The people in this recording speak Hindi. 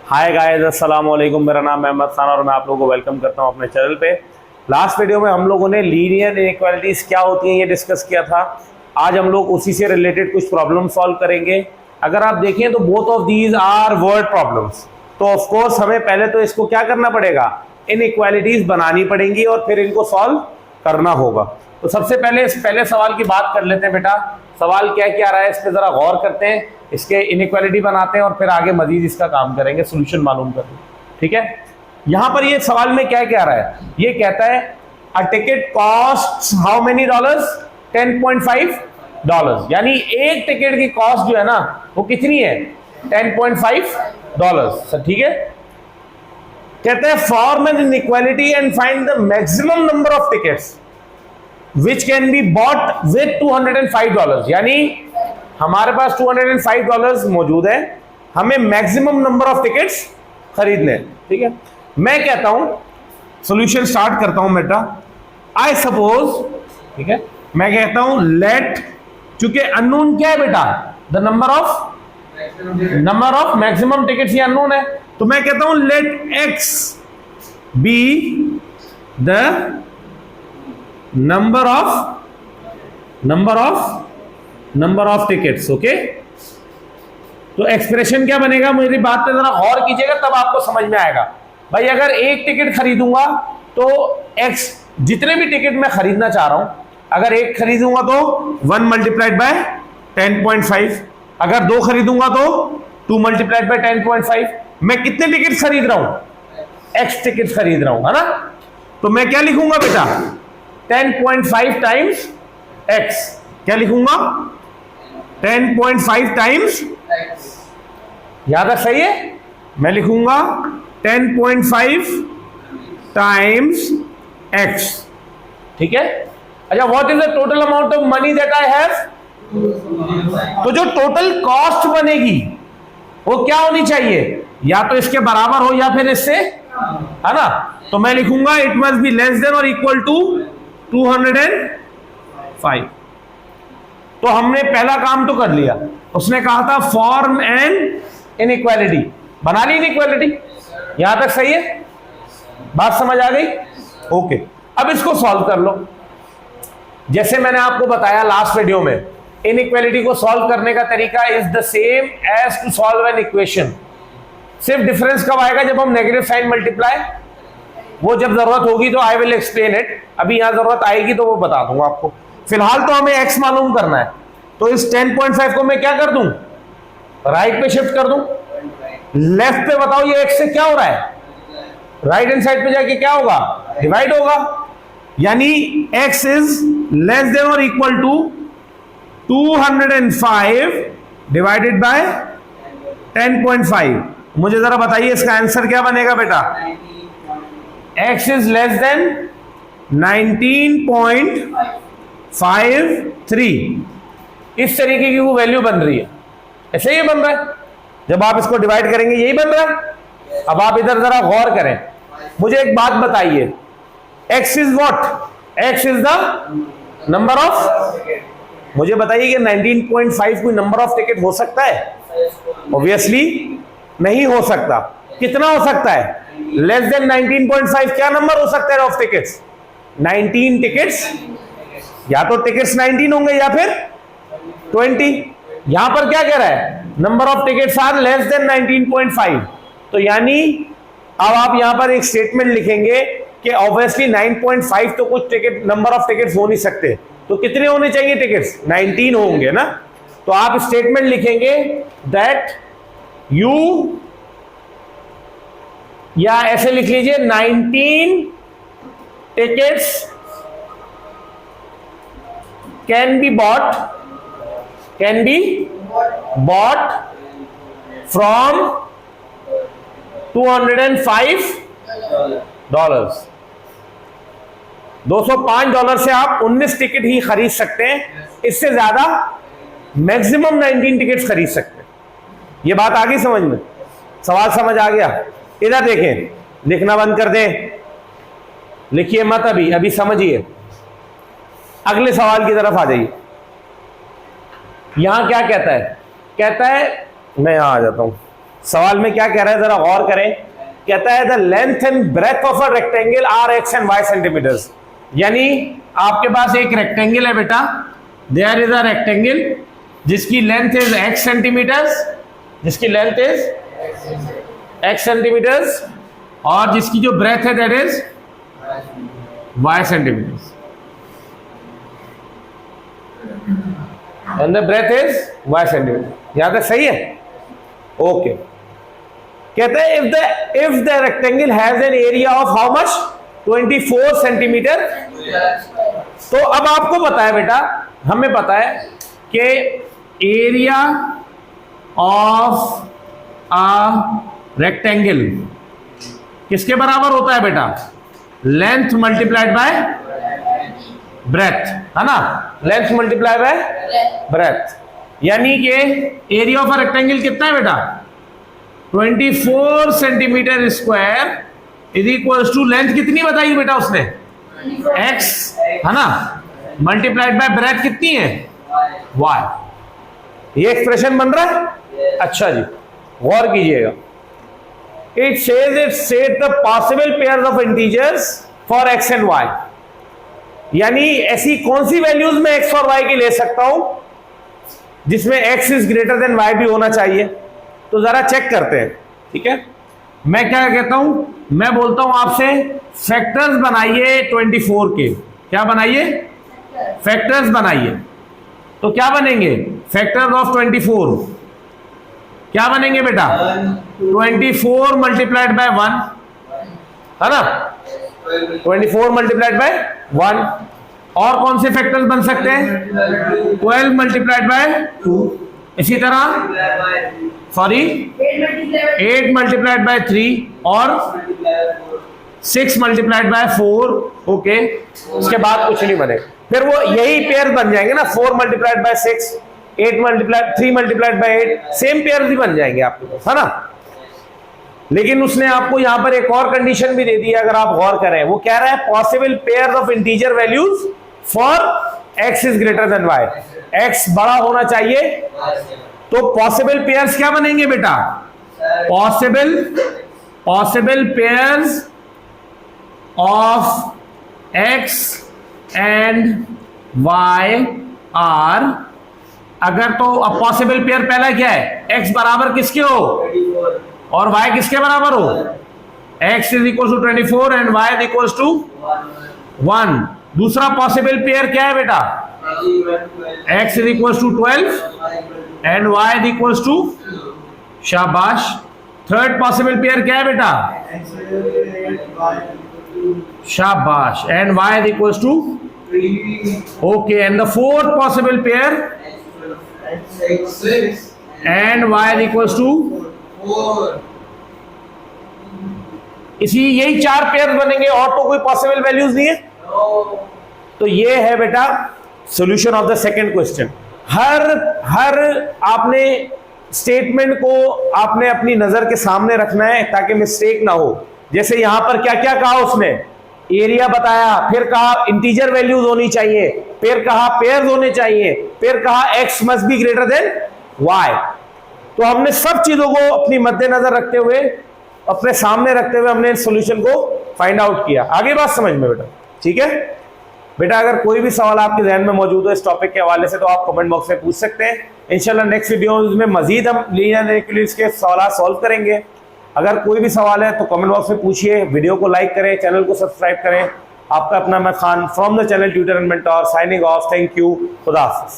हाय गाइस, अस्सलाम वालेकुम। मेरा नाम अहमद खान और मैं आप लोगों को वेलकम करता हूं अपने चैनल पे। लास्ट वीडियो में हम लोगों ने लीनियर इनइक्वालिटीज क्या होती हैं ये डिस्कस किया था। आज हम लोग उसी से रिलेटेड कुछ प्रॉब्लम सॉल्व करेंगे। अगर आप देखें तो both of these are word problems. तो ऑफ कोर्स हमें पहले तो इसको क्या करना पड़ेगा, इनइक्वालिटीज बनानी पड़ेंगी और फिर इनको सॉल्व करना होगा। तो सबसे पहले इस पहले सवाल की बात कर लेते हैं। बेटा सवाल क्या क्या रहा है इस पर जरा गौर करते हैं, इसके इनइक्वालिटी बनाते हैं और फिर आगे मजीद इसका काम करेंगे, सोल्यूशन मालूम करते हैं। ठीक है, यहां पर ये सवाल में क्या क्या रहा है, ये कहता है a ticket cost how many dollars, 10.5 dollars. यानी एक टिकट की कॉस्ट जो है ना वो कितनी है, 10.5 डॉलर्स। ठीक है, कहते हैं form an inequality and find the maximum number of tickets which can be bought with 205 dollars. यानी हमारे पास 205 डॉलर्स मौजूद है, हमें मैक्सिमम नंबर ऑफ टिकट्स खरीदने। ठीक है, मैं कहता हूं सॉल्यूशन स्टार्ट करता हूं बेटा। आई सपोज, ठीक है, मैं कहता हूं लेट, चूंकि अननोन क्या है बेटा, the number of maximum tickets ये अननोन है, तो मैं कहता हूं let x be the number of tickets. Okay, तो एक्सप्रेशन क्या बनेगा, मेरी बात पे जरा गौर कीजिएगा तब आपको समझ में आएगा। भाई अगर एक टिकट खरीदूंगा तो एक्स, जितने भी टिकट मैं खरीदना चाह रहा हूं, अगर एक खरीदूंगा तो 1 मल्टीप्लाइड बाय 10.5, अगर दो खरीदूंगा तो 2 मल्टीप्लाइड बाय 10.5। मैं कितने टिकट खरीद रहा हूं, एक्स टिकट खरीद रहा हूं, है ना। तो मैं क्या लिखूंगा बेटा, 10.5 टाइम्स एक्स। क्या लिखूंगा, 10.5 टाइम्स, यहां तक सही है। मैं लिखूंगा 10.5 टाइम्स एक्स। ठीक है, अच्छा, what is the total amount of money that I have. तो जो टोटल कॉस्ट बनेगी वो क्या होनी चाहिए, या तो इसके बराबर हो या फिर इससे, है ना। तो मैं लिखूंगा it must be less than और इक्वल टू 205। तो हमने पहला काम तो कर लिया, उसने कहा था फॉर्म एंड इनइक्वालिटी, बना ली इनइक्वालिटी। यहां तक सही है, बात समझ आ गई। ओके, अब इसको सॉल्व कर लो। जैसे मैंने आपको बताया लास्ट वीडियो में, इनइक्वालिटी को सॉल्व करने का तरीका is the same as to solve an equation. सिर्फ डिफरेंस कब आएगा, जब हम नेगेटिव साइन मल्टीप्लाई, वो जब जरूरत होगी तो आई विल एक्सप्लेन इट। अभी यहां जरूरत आएगी तो वो बता दूंगा आपको। फिलहाल तो हमें x मालूम करना है, तो इस 10.5 को मैं क्या कर दूं, राइट पे शिफ्ट कर दूं। लेफ्ट पे बताओ ये x से क्या हो रहा है, राइट हैंड साइड पे जाके क्या होगा, डिवाइड होगा। यानी x इज लेस देन और इक्वल टू 205 डिवाइडेड बाय 10.5। मुझे जरा बताइए इसका आंसर क्या बनेगा बेटा। x is less than 19.53। इस तरीके की वो वैल्यू बन रही है, ऐसे ही बन रहा है। जब आप इसको डिवाइड करेंगे यही बन रहा है। अब आप इधर जरा गौर करें, मुझे एक बात बताइए, x is what, x is the number of, मुझे बताइए कि 19.5 कोई नंबर ऑफ टिकट हो सकता है, ऑब्वियसली नहीं हो सकता। कितना हो सकता है, लेस देन 19.5। क्या नंबर हो सकता है ऑफ टिकट्स, 19 टिकट्स। या तो टिकट्स 19 होंगे या फिर 20। यहां पर क्या कह रहा है, number of tickets are less than 19.5। तो यानी अब आप यहां पर एक स्टेटमेंट लिखेंगे कि ऑब्वियसली 9.5 तो कुछ टिकट, नंबर ऑफ टिकट्स हो नहीं सकते, तो कितने होने चाहिए टिकट्स, 19 होंगे ना। तो आप स्टेटमेंट लिखेंगे दैट यू, या ऐसे लिख लीजिए 19 tickets can be bought from 205 dollars. 205 dollar से आप 19 टिकट ही खरीद सकते हैं, इससे ज्यादा मैक्सिमम 19 टिकट्स खरीद सकते हैं। ये बात आ गई समझ में, सवाल समझ आ गया। इधर देखें, लिखना बंद कर दें, लिखिए मत, अभी समझिए। अगले सवाल की तरफ आ जाइए। यहां क्या कहता है, कहता है, मैं यहां आ जाता हूं, सवाल में क्या कह रहा है जरा गौर करें। कहता है the length and breadth of a rectangle are x and y centimetres. यानी आपके पास एक रेक्टेंगल है बेटा, देयर इज अ रेक्टेंगल जिसकी लेंथ इज एक्स सेंटीमीटर्स, जिसकी लेंथ इज एक्स सेंटीमीटर्स और जिसकी जो ब्रेथ है that is y centimetres and the breadth is y centimetre. यहां तक सही है? ओके। कहते हैं if the rectangle has an area of how much 24 centimetre. तो अब आपको पता है बेटा, हमें पता है कि एरिया ऑफ अ रेक्टेंगल किसके बराबर होता है बेटा? लेंथ मल्टीप्लाइड बाय ब्रेथ, है ना? Length multiply by breath. यानी कि एरिया ऑफ अ रेक्टेंगल कितना है बेटा? 24 centimetre square is equal to length कितनी बताई बेटा उसने? x, है ना, मल्टीप्लाइड बाय ब्रेथ कितनी है? y। ये एक्सप्रेशन बन रहा है? अच्छा जी, गौर कीजिएगा। It set the possible pairs of integers for x and y। यानी ऐसी कौन सी वैल्यूज में x और y की ले सकता हूं जिसमें x is greater then y भी होना चाहिए। तो जरा चेक करते हैं, ठीक है? मैं क्या कहता हूं, मैं बोलता हूं आपसे फैक्टर्स बनाइए 24 के। क्या बनाइए? फैक्टर्स बनाइए। तो क्या बनेंगे फैक्टर्स ऑफ 24? क्या बनेंगे बेटा? 24 मल्टीप्लाइड बाय 1, है ना? 24 मल्टीप्लाइड बाय 1। और कौन से फैक्टर्स बन सकते हैं? 12 मल्टीप्लाइड बाय 2। इसी तरह सॉरी 8 मल्टीप्लाइड बाय 3 और 6 मल्टीप्लाइड बाय 4। ओके, उसके बाद कुछ नहीं बनेगा। फिर वो यही पेयर बन जाएंगे ना, 4 multiplied by 6, 3 multiplied by 8, same pair भी बन जाएंगे आपके पास, है ना? लेकिन उसने आपको यहां पर एक और कंडीशन भी दे दी है, अगर आप गौर करें। वो कह रहा है possible pair of integer values for x is greater than y. X बड़ा होना चाहिए, तो पॉसिबल पेयर्स क्या बनेंगे बेटा? Possible pairs of x and y are, अगर तो अब पॉसिबल पेयर पहला क्या है? एक्स बराबर किसके हो और y किसके बराबर हो? x is equal to 24 and y is equal to 1। दूसरा पॉसिबल पेयर क्या है बेटा? x is equal to 12 and y is equal to, शाबाश। थर्ड पॉसिबल पेयर क्या है बेटा? शाबाश, and y is equal to, okay. And the fourth possible pair and y is equal to, इसी यही 4 पेयर बनेंगे और तो कोई पॉसिबल वैल्यूज नहीं है। तो ये है बेटा solution of the second question. हर आपने स्टेटमेंट को आपने अपनी नजर के सामने रखना है ताकि मिस्टेक ना हो। जैसे यहां पर क्या क्या कहा उसने? एरिया बताया, फिर कहा इंटीजर वैल्यूज होनी चाहिए, फिर कहा पेयर्स होने चाहिए, फिर कहा x must be greater than y. तो हमने सब चीजों को अपनी मद्देनजर रखते हुए, अपने सामने रखते हुए हमने सॉल्यूशन को फाइंड आउट किया। आगे बात समझ में बेटा, ठीक है बेटा? अगर कोई भी सवाल आपके ध्यान में मौजूद हो इस टॉपिक के हवाले से तो आप कमेंट बॉक्स में पूछ सकते हैं। इंशाल्लाह नेक्स्ट वीडियो में मजीद हम लीनियर इनइक्वालिटीज के सवाल सॉल्व करेंगे। अगर कोई भी सवाल है तो कमेंट बॉक्स में पूछिए, वीडियो को लाइक करें, चैनल को सब्सक्राइब करें। आपका अपना मैं Khan from the channel tutor and mentor signing off. Thank you, खुदा हाफिज़।